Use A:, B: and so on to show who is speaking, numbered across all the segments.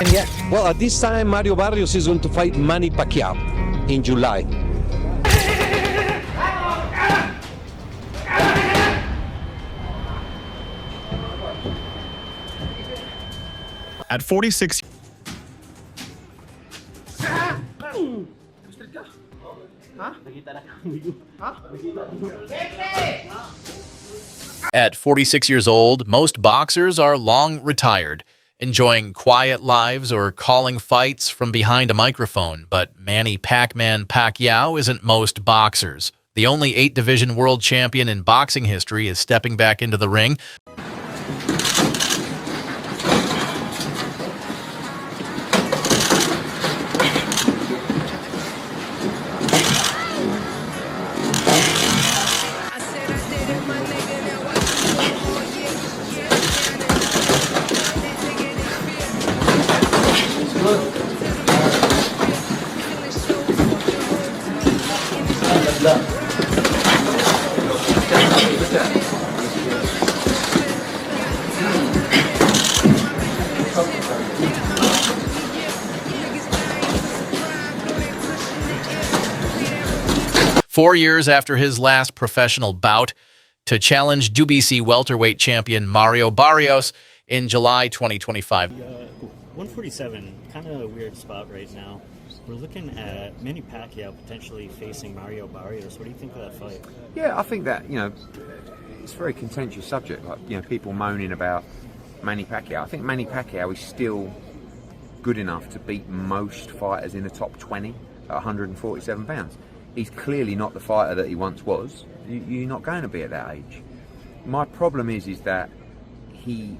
A: And yeah, well, at this time, Mario Barrios is going to fight Manny Pacquiao in July.
B: At 46. At 46 years old, most boxers are long retired, enjoying quiet lives or calling fights from behind a microphone. But Manny Pac-Man Pacquiao isn't most boxers. The only 8-division world champion in boxing history is stepping back into the ring. Four years after his last professional bout, to challenge WBC welterweight champion Mario Barrios in July 2025.
C: 147, kind of a weird spot right now. We're looking at Manny Pacquiao potentially facing Mario Barrios. What do you think of that fight?
D: Yeah, I think that, it's a very contentious subject. Like, people moaning about Manny Pacquiao. I think Manny Pacquiao is still good enough to beat most fighters in the top 20 at 147 pounds. He's clearly not the fighter that he once was. You're not going to be at that age. My problem is that he's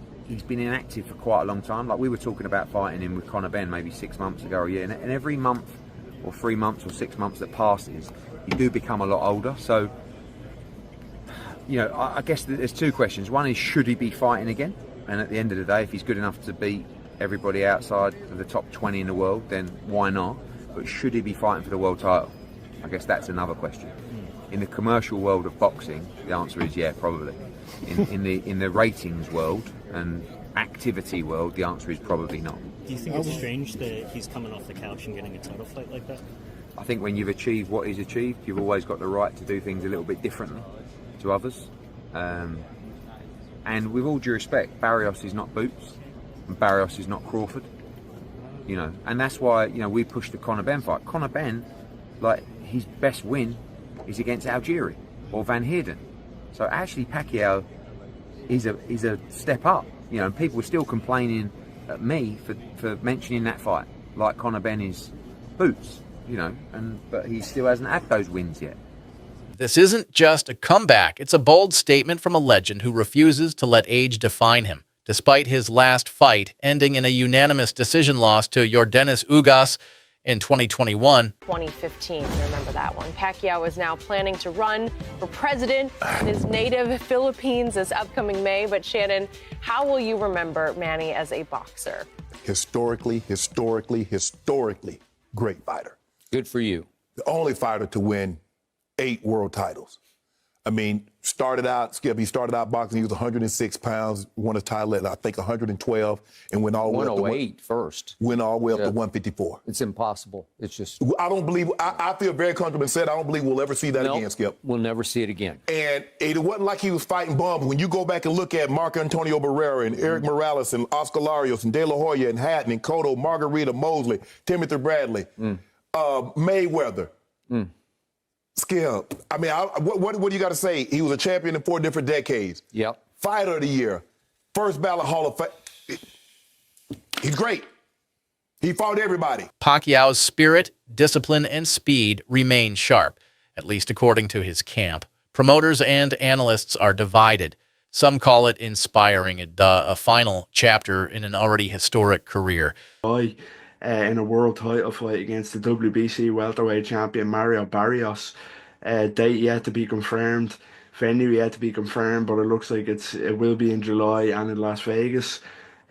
D: been inactive for quite a long time. Like, we were talking about fighting him with Conor Benn maybe 6 months ago or a year, and every month or 3 months or 6 months that passes, you do become a lot older. So, I guess there's two questions. One is, should he be fighting again? And at the end of the day, if he's good enough to beat everybody outside of the top 20 in the world, then why not? But should he be fighting for the world title? I guess that's another question. In the commercial world of boxing, the answer is yeah, probably. In the ratings world and activity world, the answer is probably not.
C: Do you think it's strange that he's coming off the couch and getting a title fight like that?
D: I think when you've achieved what he's achieved, you've always got the right to do things a little bit differently to others. And with all due respect, Barrios is not Boots, and Barrios is not Crawford. And that's why we pushed the Conor Benn fight. Conor Benn, like, his best win is against Algieri or Van Heerden. So actually Pacquiao is a step up. And people were still complaining at me for mentioning that fight, like Conor Benn is Boots, but he still hasn't had those wins yet.
B: This isn't just a comeback. It's a bold statement from a legend who refuses to let age define him, despite his last fight ending in a unanimous decision loss to Yordenis Ugas in 2021.
E: 2015, you remember that one. Pacquiao is now planning to run for president in his native Philippines this upcoming May. But Shannon, how will you remember Manny as a boxer?
F: Historically great fighter.
G: Good for you.
F: The only fighter to win 8 world titles. I mean, he started out boxing, he was 106 pounds, won a title at, I think, 112, and went all the way up to
G: 108 first.
F: Went all the way up to 154.
G: It's impossible. It's just...
F: I don't believe, I feel very comfortable and said I don't believe we'll ever see that again, Skip.
G: We'll never see it again.
F: And it wasn't like he was fighting bums. When you go back and look at Marco Antonio Barrera and Eric Morales and Oscar Larios and De La Hoya and Hatton and Cotto, Margarita, Mosley, Timothy Bradley, Mayweather. Skip. I mean, what do you got to say? He was a champion in 4 different decades.
G: Yep.
F: Fighter of the year. First ballot Hall of Fame. He's great. He fought everybody.
B: Pacquiao's spirit, discipline, and speed remain sharp, at least according to his camp. Promoters and analysts are divided. Some call it inspiring, a final chapter in an already historic career.
H: In a world title fight against the WBC welterweight champion Mario Barrios. Date yet to be confirmed, venue yet to be confirmed, but it looks like it will be in July and in Las Vegas.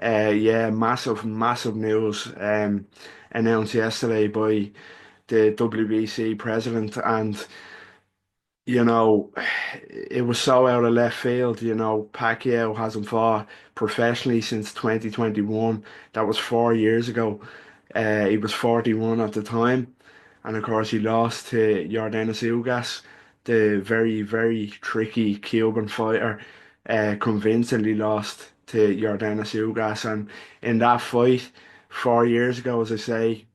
H: Massive news announced yesterday by the WBC president, and you know, it was so out of left field. You know, Pacquiao hasn't fought professionally since 2021. That was 4 years ago. He was 41 at the time. And of course, he lost to Yordenis Ugas, the very, very tricky Cuban fighter, convincingly lost to Yordenis Ugas. And in that fight, 4 years ago, as I say,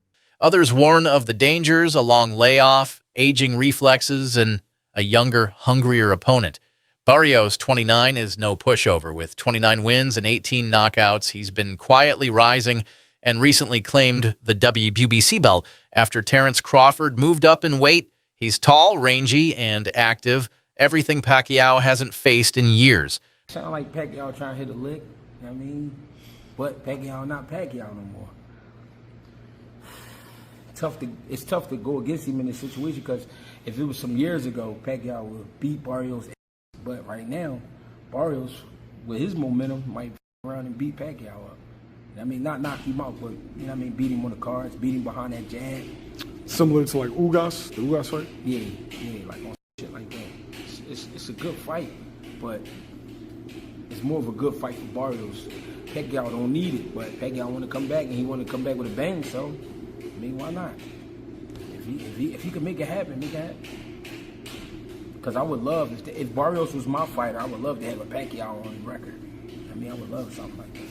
B: Others warn of the dangers: a long layoff, aging reflexes, and a younger, hungrier opponent. Barrios, 29, is no pushover. With 29 wins and 18 knockouts, he's been quietly rising and recently claimed the WBC belt after Terrence Crawford moved up in weight. He's tall, rangy, and active, everything Pacquiao hasn't faced in years.
I: Sound like Pacquiao trying to hit a lick, you know what I mean? But Pacquiao not Pacquiao no more. It's tough to go against him in this situation, because if it was some years ago, Pacquiao would beat Barrios. But right now, Barrios, with his momentum, might around and beat Pacquiao up. I mean, not knock him out, but, you know what I mean, beat him on the cards, beat him behind that jab.
J: Similar to like Ugas, the Ugas fight?
I: Yeah, like on shit like that. It's a good fight, but it's more of a good fight for Barrios. Pacquiao don't need it, but Pacquiao want to come back, and he want to come back with a bang, so, I mean, why not? If he can make it happen, make it happen. Because I would love, if Barrios was my fighter, I would love to have a Pacquiao on the record. I mean, I would love something like this.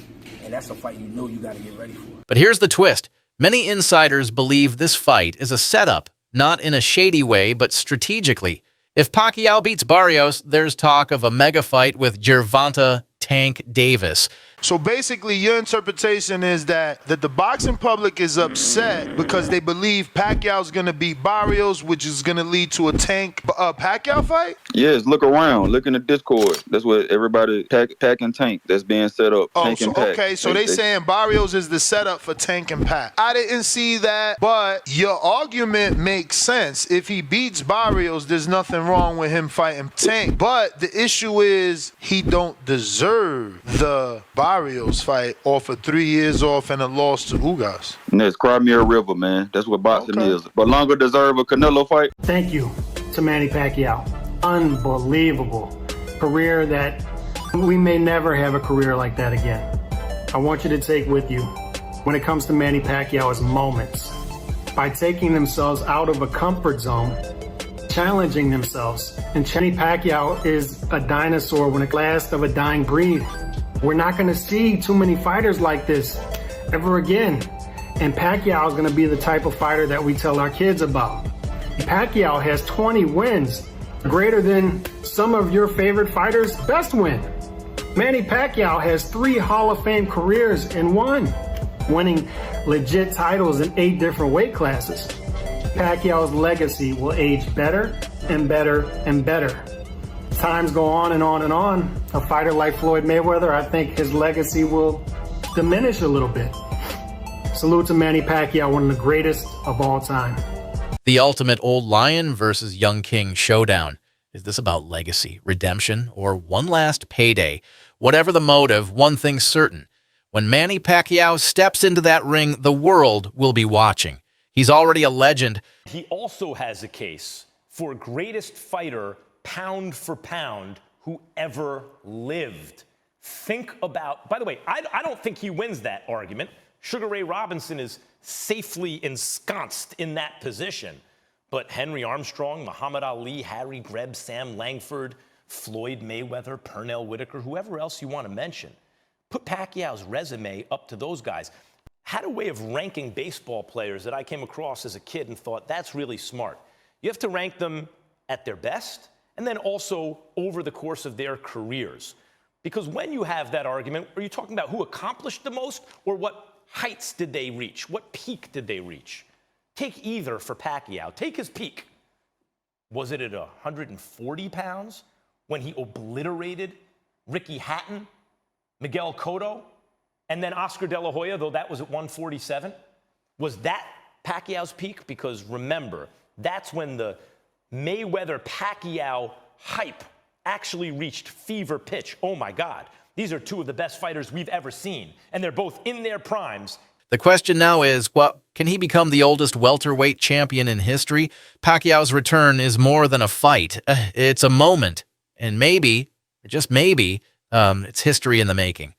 I: And that's a fight you got to get ready for.
B: But here's the twist. Many insiders believe this fight is a setup, not in a shady way, but strategically. If Pacquiao beats Barrios, there's talk of a mega fight with Gervonta Tank Davis.
K: So basically, your interpretation is that the boxing public is upset because they believe Pacquiao's going to beat Barrios, which is going to lead to a Tank Pacquiao fight?
L: Yes, look around. Look in the Discord. That's what everybody, Pac and Tank, that's being set up.
K: Oh,
L: Tank
K: so,
L: and Pac.
K: okay, so they saying Barrios is the setup for Tank and Pac. I didn't see that, but your argument makes sense. If he beats Barrios, there's nothing wrong with him fighting Tank. But the issue is he don't deserve the Barrios fight off of 3 years off and a loss to Ugas.
L: Next, cry me a river, man. That's what boxing is. But longer deserve a Canelo fight.
M: Thank you to Manny Pacquiao. Unbelievable career that we may never have a career like that again. I want you to take with you, when it comes to Manny Pacquiao, is moments. By taking themselves out of a comfort zone, challenging themselves. And Manny Pacquiao is a dinosaur, when it last of a dying breed. We're not going to see too many fighters like this ever again. And Pacquiao is going to be the type of fighter that we tell our kids about. Pacquiao has 20 wins, greater than some of your favorite fighters' best win. Manny Pacquiao has 3 Hall of Fame careers in one, winning legit titles in 8 different weight classes. Pacquiao's legacy will age better and better and better. Times go on and on and on. A fighter like Floyd Mayweather, I think his legacy will diminish a little bit. Salute to Manny Pacquiao, one of the greatest of all time.
B: The ultimate old lion versus young king showdown. Is this about legacy, redemption, or one last payday? Whatever the motive, one thing's certain. When Manny Pacquiao steps into that ring, the world will be watching. He's already a legend.
N: He also has a case for greatest fighter, pound for pound, who ever lived. Think about, by the way, I don't think he wins that argument. Sugar Ray Robinson is safely ensconced in that position. But Henry Armstrong, Muhammad Ali, Harry Greb, Sam Langford, Floyd Mayweather, Pernell Whitaker, whoever else you want to mention, put Pacquiao's resume up to those guys. Had a way of ranking baseball players that I came across as a kid and thought, that's really smart. You have to rank them at their best, and then also over the course of their careers. Because when you have that argument, are you talking about who accomplished the most, or what heights did they reach? What peak did they reach? Take either for Pacquiao. Take his peak. Was it at 140 pounds when he obliterated Ricky Hatton, Miguel Cotto, and then Oscar De La Hoya, though that was at 147? Was that Pacquiao's peak? Because remember, that's when the Mayweather-Pacquiao hype actually reached fever pitch. Oh my God, these are 2 of the best fighters we've ever seen, and they're both in their primes.
B: The question now is, can he become the oldest welterweight champion in history? Pacquiao's return is more than a fight. It's a moment. And maybe, just maybe, it's history in the making.